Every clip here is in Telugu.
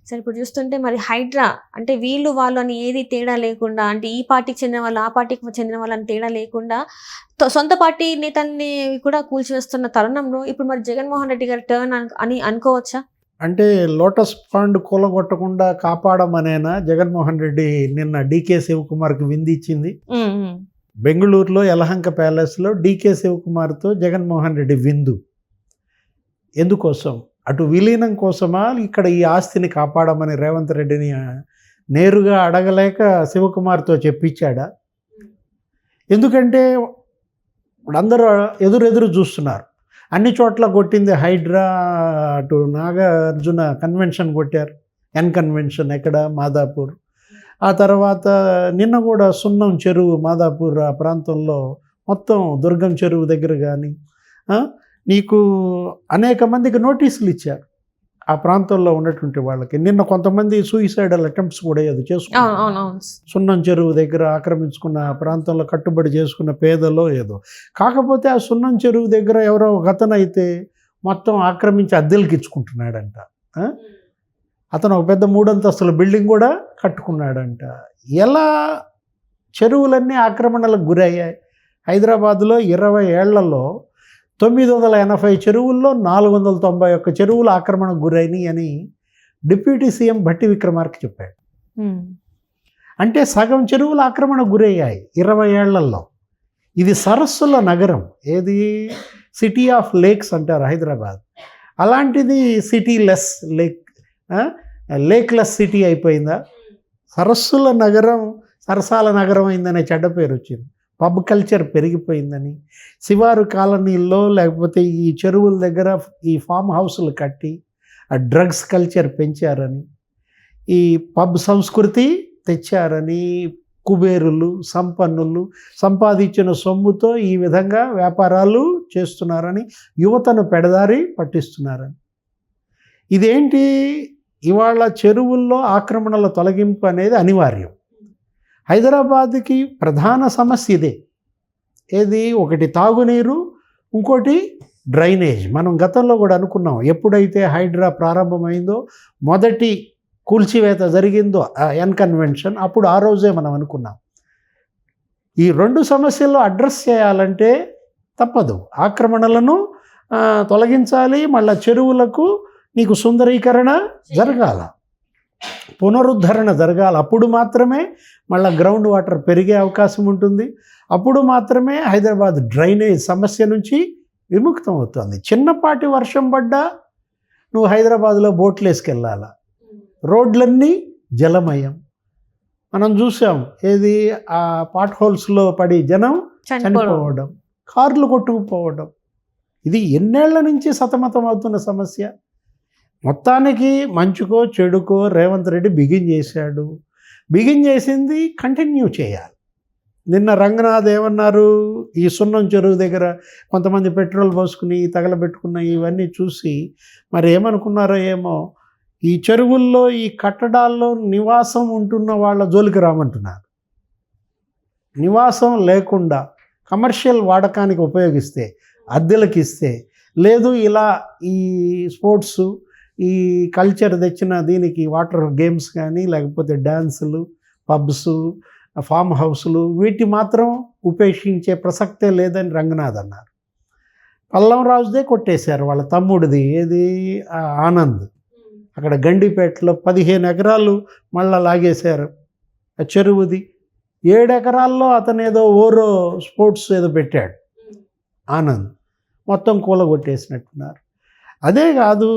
సరే ఇప్పుడు చూస్తుంటే మరి హైడ్రా అంటే వీళ్ళు వాళ్ళు అని ఏది తేడా లేకుండా, అంటే ఈ పార్టీకి చెందిన వాళ్ళు ఆ పార్టీకి చెందిన వాళ్ళు అని తేడా లేకుండా సొంత పార్టీ నేతల్ని కూడా కూల్చివేస్తున్న తరుణంలో ఇప్పుడు మరి జగన్మోహన్ రెడ్డి గారి టర్న్ అని అనుకోవచ్చా? అంటే లోటస్ పాండ్ కూలగొట్టకుండా కాపాడమనేనా జగన్మోహన్ రెడ్డి నిన్న డీకే శివకుమార్కి విందిచ్చింది? బెంగళూరులో యలహంక ప్యాలెస్లో డీకే శివకుమార్తో జగన్మోహన్ రెడ్డి విందు ఎందుకోసం? అటు విలీనం కోసమా, ఇక్కడ ఈ ఆస్తిని కాపాడమని రేవంత్ రెడ్డిని నేరుగా అడగలేక శివకుమార్తో చెప్పించాడా? ఎందుకంటే అందరూ ఎదురెదురు చూస్తున్నారు. అన్ని చోట్ల కొట్టింది హైడ్రా, అటు నాగార్జున కన్వెన్షన్ కొట్టారు, ఎన్ కన్వెన్షన్ ఎక్కడ మాదాపూర్. ఆ తర్వాత నిన్న కూడా సున్నం చెరువు మాదాపూర్ ఆ ప్రాంతంలో మొత్తం దుర్గం చెరువు దగ్గర కానీ నీకు అనేక మందికి నోటీసులు ఇచ్చారు ఆ ప్రాంతంలో ఉన్నటువంటి వాళ్ళకి. నిన్న కొంతమంది సూయిసైడల్ అటెంప్ట్స్ కూడా ఏదో చేసుకున్నారు సున్నం చెరువు దగ్గర ఆక్రమించుకున్న ప్రాంతంలో కట్టుబడి చేసుకున్న పేదలో ఏదో. కాకపోతే ఆ సున్నం చెరువు దగ్గర ఎవరో ఒక అతను అయితే మొత్తం ఆక్రమించి అద్దెలకి ఇచ్చుకుంటున్నాడంట. అతను ఒక పెద్ద 3 అంతస్తుల బిల్డింగ్ కూడా కట్టుకున్నాడంట. ఎలా చెరువులన్నీ ఆక్రమణలకు గురయ్యాయి? హైదరాబాద్లో 20 ఏళ్లలో 980 చెరువుల్లో 491 చెరువులు ఆక్రమణకు గురైనాయి అని డిప్యూటీ సీఎం భట్టి విక్రమార్క చెప్పాడు. అంటే సగం చెరువులు ఆక్రమణకు గురయ్యాయి 20 ఏళ్లలో. ఇది సరస్సుల నగరం, ఏది సిటీ ఆఫ్ లేక్స్ అంటారు హైదరాబాద్. అలాంటిది సిటీ లెస్ లేక్లెస్ సిటీ అయిపోయిందా? సరస్సుల నగరం సరసాల నగరం అయిందనే చెడ్డ పేరు వచ్చింది. పబ్ కల్చర్ పెరిగిపోయిందని, శివారు కాలనీల్లో లేకపోతే ఈ చెరువుల దగ్గర ఈ ఫామ్ హౌస్లు కట్టి ఆ డ్రగ్స్ కల్చర్ పెంచారని, ఈ పబ్ సంస్కృతి తెచ్చారని, కుబేరులు సంపన్నులు సంపాదించిన సొమ్ముతో ఈ విధంగా వ్యాపారాలు చేస్తున్నారని, యువతను పెడదారి పట్టిస్తున్నారని. ఇదేంటి? ఇవాళ చెరువుల్లో ఆక్రమణల తొలగింపు అనేది అనివార్యం. హైదరాబాద్కి ప్రధాన సమస్య ఇదే. ఏది? ఒకటి తాగునీరు, ఇంకోటి డ్రైనేజ్. మనం గతంలో కూడా అనుకున్నాం, ఎప్పుడైతే హైడ్రా ప్రారంభమైందో, మొదటి కూల్చివేత జరిగిందో ఎన్ కన్వెన్షన్, అప్పుడు ఆ రోజే మనం అనుకున్నాం ఈ 2 సమస్యల్లో అడ్రస్ చేయాలంటే తప్పదు. ఆక్రమణలను తొలగించాలి, మళ్ళీ చెరువులకు నీకు సుందరీకరణ జరగాల, పునరుద్ధరణ జరగాలి. అప్పుడు మాత్రమే మళ్ళీ గ్రౌండ్ వాటర్ పెరిగే అవకాశం ఉంటుంది. అప్పుడు మాత్రమే హైదరాబాద్ డ్రైనేజ్ సమస్య నుంచి విముక్తం అవుతుంది. చిన్నపాటి వర్షం పడ్డా నువ్వు హైదరాబాద్లో బోట్లు వేసుకెళ్ళాలా, రోడ్లన్నీ జలమయం. మనం చూసాం, ఏది ఆ పాట్ హోల్స్లో పడి జనం చనిపోవడం, కార్లు కొట్టుకుపోవడం. ఇది ఎన్నేళ్ల నుంచి సతమతం అవుతున్న సమస్య. మొత్తానికి మంచుకో చెడుకో రేవంత్ రెడ్డి బిగిన్ చేశాడు. బిగిన్ చేసింది కంటిన్యూ చేయాలి. నిన్న రంగనాథ్ ఏమన్నారు? ఈ సున్నం చెరువు దగ్గర కొంతమంది పెట్రోల్ పోసుకుని తగలబెట్టుకున్న ఇవన్నీ చూసి మరి ఏమనుకున్నారో ఏమో, ఈ చెరువుల్లో ఈ కట్టడాల్లో నివాసం ఉంటున్న వాళ్ళ జోలికి రామంటున్నారు. నివాసం లేకుండా కమర్షియల్ వాడకానికి ఉపయోగిస్తే, అద్దెలకు ఇస్తే, లేదు ఇలా ఈ స్పోర్ట్స్ ఈ కల్చర్ తెచ్చిన దీనికి వాటర్ గేమ్స్ కానీ లేకపోతే డ్యాన్సులు, పబ్స్, ఫామ్ హౌస్లు, వీటి మాత్రం ఉపేక్షించే ప్రసక్తే లేదని రంగనాథ్ అన్నారు. పల్లం రాజుదే కొట్టేశారు, వాళ్ళ తమ్ముడిది, ఏది ఆనంద్. అక్కడ గండిపేటలో 15 ఎకరాలు మళ్ళా లాగేశారు ఆ చెరువుది. 7 ఎకరాల్లో అతను ఏదో ఓరో స్పోర్ట్స్ ఏదో పెట్టాడు ఆనంద్, మొత్తం కూలగొట్టేసినట్టున్నారు. అదే కాదు,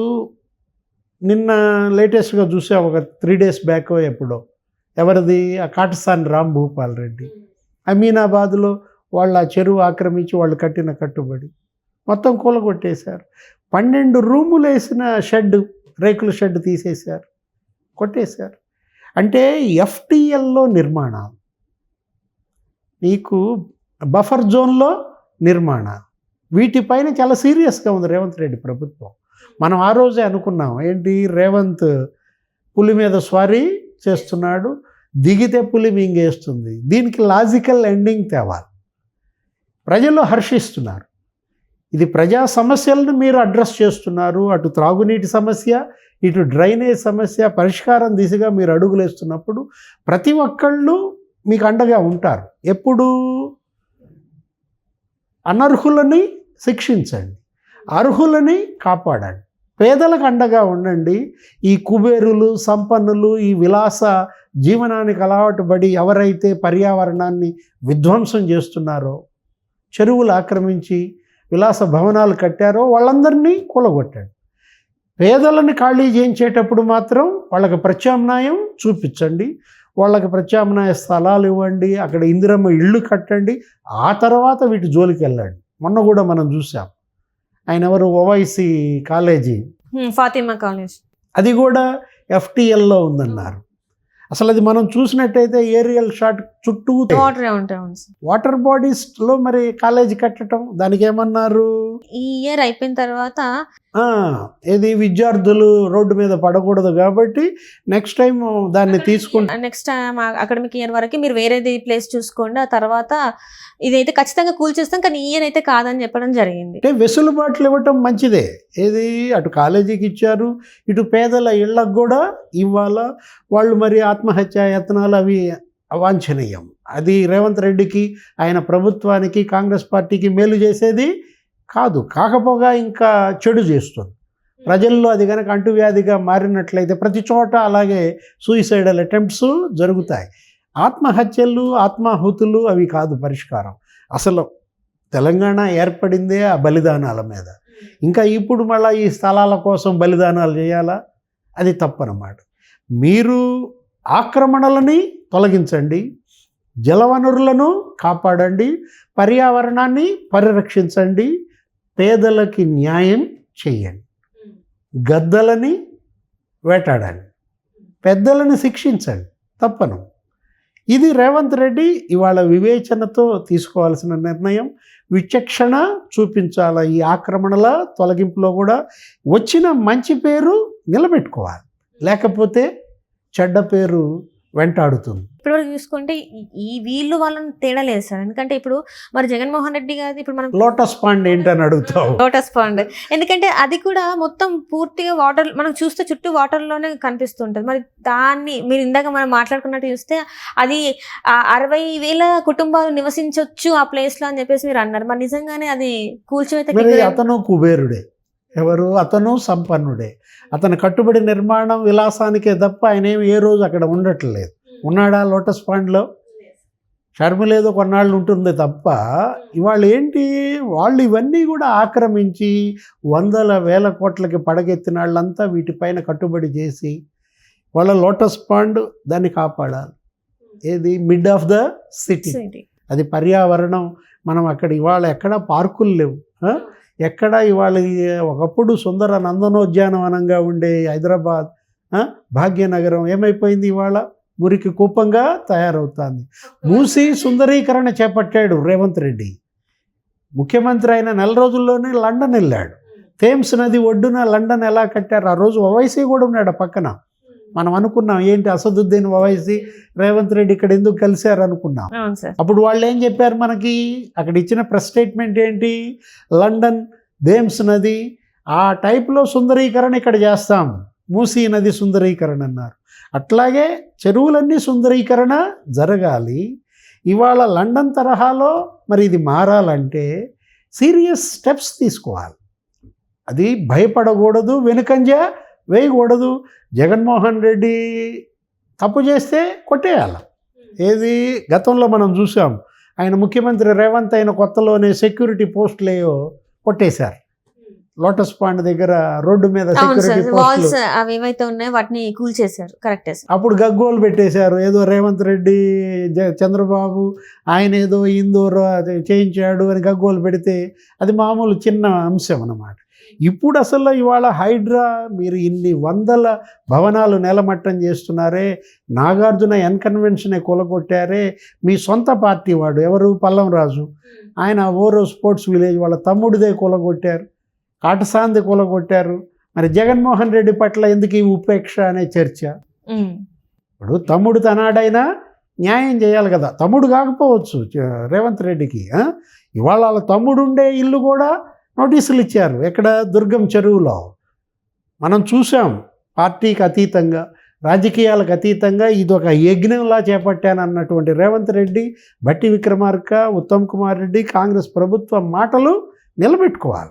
నిన్న లేటెస్ట్గా చూసా, ఒక 3 days బ్యాక్ ఎప్పుడో, ఎవరిది? ఆ కాటసాని రాంభూపాల్ రెడ్డి. అమీనాబాద్లో వాళ్ళ చెరువు ఆక్రమించి వాళ్ళు కట్టిన కట్టుబడి మొత్తం కూలగొట్టేశారు. 12 రూములు వేసిన షెడ్, రేకుల షెడ్ తీసేశారు, కొట్టేశారు. అంటే FTLలో నిర్మాణాలు, నీకు బఫర్ జోన్లో నిర్మాణాలు, వీటిపైన చాలా సీరియస్గా ఉంది రేవంత్ రెడ్డి ప్రభుత్వం. మనం ఆ రోజే అనుకున్నాం, ఏంటి రేవంత్ పులి మీద స్వారీ చేస్తున్నాడు, దిగితే పులి మింగేస్తుంది. దీనికి లాజికల్ ఎండింగ్ తేవాలి. ప్రజలు హర్షిస్తున్నారు. ఇది ప్రజా సమస్యలను మీరు అడ్రస్ చేస్తున్నారు. అటు త్రాగునీటి సమస్య, ఇటు డ్రైనేజ్ సమస్య పరిష్కారం దిశగా మీరు అడుగులు వేస్తున్నప్పుడు ప్రతి ఒక్కళ్ళు మీకు అండగా ఉంటారు. ఎప్పుడు అనర్హులని శిక్షించండి, అర్హులని కాపాడండి, పేదలకు అండగా ఉండండి. ఈ కుబేరులు, సంపన్నులు, ఈ విలాస జీవనానికి అలవాటు పడి ఎవరైతే పర్యావరణాన్ని విధ్వంసం చేస్తున్నారో, చెరువులు ఆక్రమించి విలాస భవనాలు కట్టారో వాళ్ళందరినీ కూలగొట్టండి. పేదలను ఖాళీ చేయించేటప్పుడు మాత్రం వాళ్ళకి ప్రత్యామ్నాయం చూపించండి, వాళ్ళకి ప్రత్యామ్నాయ స్థలాలు ఇవ్వండి, అక్కడ ఇందిరమ్మ ఇళ్ళు కట్టండి. ఆ తర్వాత వీటి జోలికి వెళ్ళండి. మొన్న కూడా మనం చూసాం, ఆయన ఎవరు, ఓవైసీ కాలేజీ, ఫాతిమా కాలేజ్, అది కూడా FTLలో ఉందన్నారు. అసలు అది మనం చూసినట్టయితే ఏరియల్ షాట్ చుట్టూ వాటర్ బాడీస్లో మరి కాలేజీ కట్టడం, దానికి ఏమన్నారు, ఈ ఇయర్ అయిపోయిన తర్వాత ఏది విద్యార్థులు రోడ్డు మీద పడకూడదు కాబట్టి నెక్స్ట్ టైం దాన్ని తీసుకుంటా, నెక్స్ట్ అకాడమిక్ ఇయర్ వరకు మీరు వేరేది ప్లేస్ చూసుకోండి, ఆ తర్వాత ఇదైతే ఖచ్చితంగా కూల్చేస్తాం కానీ ఇయర్ అయితే కాదని చెప్పడం జరిగింది. అంటే వెసులుబాట్లు ఇవ్వటం మంచిదే. ఏది అటు కాలేజీకి ఇచ్చారు, ఇటు పేదల ఇళ్లకు కూడా ఇవ్వాలా. వాళ్ళు మరి ఆత్మహత్యా యత్నాలు అవి అవాంఛనీయం. అది రేవంత్ రెడ్డికి, ఆయన ప్రభుత్వానికి, కాంగ్రెస్ పార్టీకి మేలు చేసేది కాదు, కాకపోగా ఇంకా చెడు చేస్తుంది. ప్రజల్లో అది కనుక అంటువ్యాధిగా మారినట్లయితే ప్రతి చోట అలాగే సూయిసైడల్ అటెంప్ట్స్ జరుగుతాయి. ఆత్మహత్యలు, ఆత్మాహుతులు అవి కాదు పరిష్కారం. అసలు తెలంగాణ ఏర్పడిందే ఆ బలిదానాల మీద. ఇంకా ఇప్పుడు మళ్ళీ ఈ స్థలాల కోసం బలిదానాలు చేయాలా? అది తప్పనమాట. మీరు ఆక్రమణలని తొలగించండి, జలవనరులను కాపాడండి, పర్యావరణాన్ని పరిరక్షించండి, పేదలకి న్యాయం చేయండి, గద్దలని వేటాడండి, పెద్దలను శిక్షించండి, తప్పను. ఇది రేవంత్ రెడ్డి ఇవాళ వివేచనతో తీసుకోవాల్సిన నిర్ణయం. విచక్షణ చూపించాలి. ఈ ఆక్రమణల తొలగింపులో కూడా వచ్చిన మంచి పేరు నిలబెట్టుకోవాలి, లేకపోతే చెడ్డ పేరు వెంటాడుతుంది. ఇప్పటివరకు చూసుకుంటే ఈ వీళ్ళు వాళ్ళని తేడా లేదు సార్. ఎందుకంటే ఇప్పుడు మరి జగన్మోహన్ రెడ్డి గారి ఇప్పుడు మనం లోటస్ పాండ్ ఏంటని అడుగుతావు. లోటస్ పాండ్ ఎందుకంటే అది కూడా మొత్తం పూర్తిగా వాటర్, మనం చూస్తే చుట్టూ వాటర్లోనే కనిపిస్తుంటుంది. మరి దాన్ని మీరు ఇందాక మనం మాట్లాడుకున్నట్టు చూస్తే అది 60,000 కుటుంబాలు నివసించవచ్చు ఆ ప్లేస్లో అని చెప్పేసి మీరు అన్నారు. మరి నిజంగానే అది కూల్చివేత అతను కుబేరుడే, ఎవరు, అతను సంపన్నుడే. అతను కట్టుబడి నిర్మాణం విలాసానికే తప్ప ఆయన ఏమి ఏ రోజు అక్కడ ఉండట్లేదు. ఉన్నాడా లోటస్ పాండ్లో? షర్మిలేదో కొన్నాళ్ళు ఉంటుంది తప్ప. ఇవాళ ఏంటి, వాళ్ళు ఇవన్నీ కూడా ఆక్రమించి 100,000 కోట్లకి పడగెత్తిన వాళ్ళంతా వీటిపైన కట్టుబడి చేసి వాళ్ళ లోటస్ పాండ్ దాన్ని కాపాడాలి. ఏది, మిడ్ ఆఫ్ ద సిటీ, అది పర్యావరణం. మనం అక్కడ ఇవాళ ఎక్కడ పార్కులు లేవు, ఎక్కడ ఇవాళ ఒకప్పుడు సుందర నందనోద్యానవనంగా ఉండే హైదరాబాద్ భాగ్యనగరం ఏమైపోయింది, ఇవాళ మురికి కూపంగా తయారవుతుంది. మూసి సుందరీకరణ చేపట్టాడు రేవంత్ రెడ్డి. ముఖ్యమంత్రి అయిన 4 రోజుల్లోనే లండన్ వెళ్ళాడు. థేమ్స్ నది ఒడ్డున లండన్ ఎలా కట్టారు, ఆ రోజు ఓవైసీ కూడా ఉన్నాడు పక్కన. మనం అనుకున్నాం ఏంటి అసదుద్దీన్ ఓవైసీ రేవంత్ రెడ్డి ఇక్కడ ఎందుకు కలిశారు అనుకున్నాం. అప్పుడు వాళ్ళు ఏం చెప్పారు మనకి, అక్కడ ఇచ్చిన ప్రెస్ స్టేట్మెంట్ ఏంటి, లండన్, థేమ్స్ నది ఆ టైప్లో సుందరీకరణ ఇక్కడ చేస్తాం, మూసీ నది సుందరీకరణ అన్నారు. అట్లాగే చెరువులన్నీ సుందరీకరణ జరగాలి. ఇవాళ లండన్ తరహాలో మరి ఇది మారాలంటే సీరియస్ స్టెప్స్ తీసుకోవాలి. అది భయపడకూడదు, వెనుకంజ వేయకూడదు. జగన్మోహన్ రెడ్డి తప్పు చేస్తే కొట్టేయాలి. ఏది, గతంలో మనం చూసాం, ఆయన ముఖ్యమంత్రి రేవంత్ అయిన కొత్తలోనే సెక్యూరిటీ పోస్టులు కొట్టేశారు. లోటస్ పాండ్ దగ్గర రోడ్డు మీద సెక్యూరిటీ వాల్స్ అవి ఏవైతే ఉన్నాయో వాటిని కూల్చేశారు. కరెక్టే. అప్పుడు గగ్గోలు పెట్టేశారు, ఏదో రేవంత్ రెడ్డి, చంద్రబాబు ఆయన ఏదో ఇందోర్ చేయించాడు అని గగ్గోలు పెడితే అది మామూలు చిన్న అంశం అన్నమాట. ఇప్పుడు అసలు ఇవాళ హైడ్రా మీరు ఇన్ని 100 భవనాలు నేలమట్టం చేస్తున్నారే, నాగార్జున ఎన్కన్వెన్షనే కూలగొట్టారే, మీ సొంత పార్టీ వాడు ఎవరు, పల్లం రాజు, ఆయన ఓరో స్పోర్ట్స్ విలేజ్ వాళ్ళ తమ్ముడిదే కూలగొట్టారు, కాటసాంది కూలగొట్టారు. మరి జగన్మోహన్ రెడ్డి పట్ల ఎందుకు ఈ ఉపేక్ష అనే చర్చ? ఇప్పుడు తమ్ముడు తనాడైనా న్యాయం చేయాలి కదా. తమ్ముడు కాకపోవచ్చు రేవంత్ రెడ్డికి. ఇవాళ వాళ్ళ తమ్ముడు ఉండే ఇల్లు కూడా నోటీసులు ఇచ్చారు. ఎక్కడ, దుర్గం చెరువులో మనం చూసాం. పార్టీకి అతీతంగా, రాజకీయాలకు అతీతంగా ఇది ఒక యజ్ఞంలా చేపట్టానన్నటువంటి రేవంత్ రెడ్డి, బట్టి విక్రమార్క, ఉత్తమ్ కుమార్ రెడ్డి, కాంగ్రెస్ ప్రభుత్వ మాటలు నిలబెట్టుకోవాలి.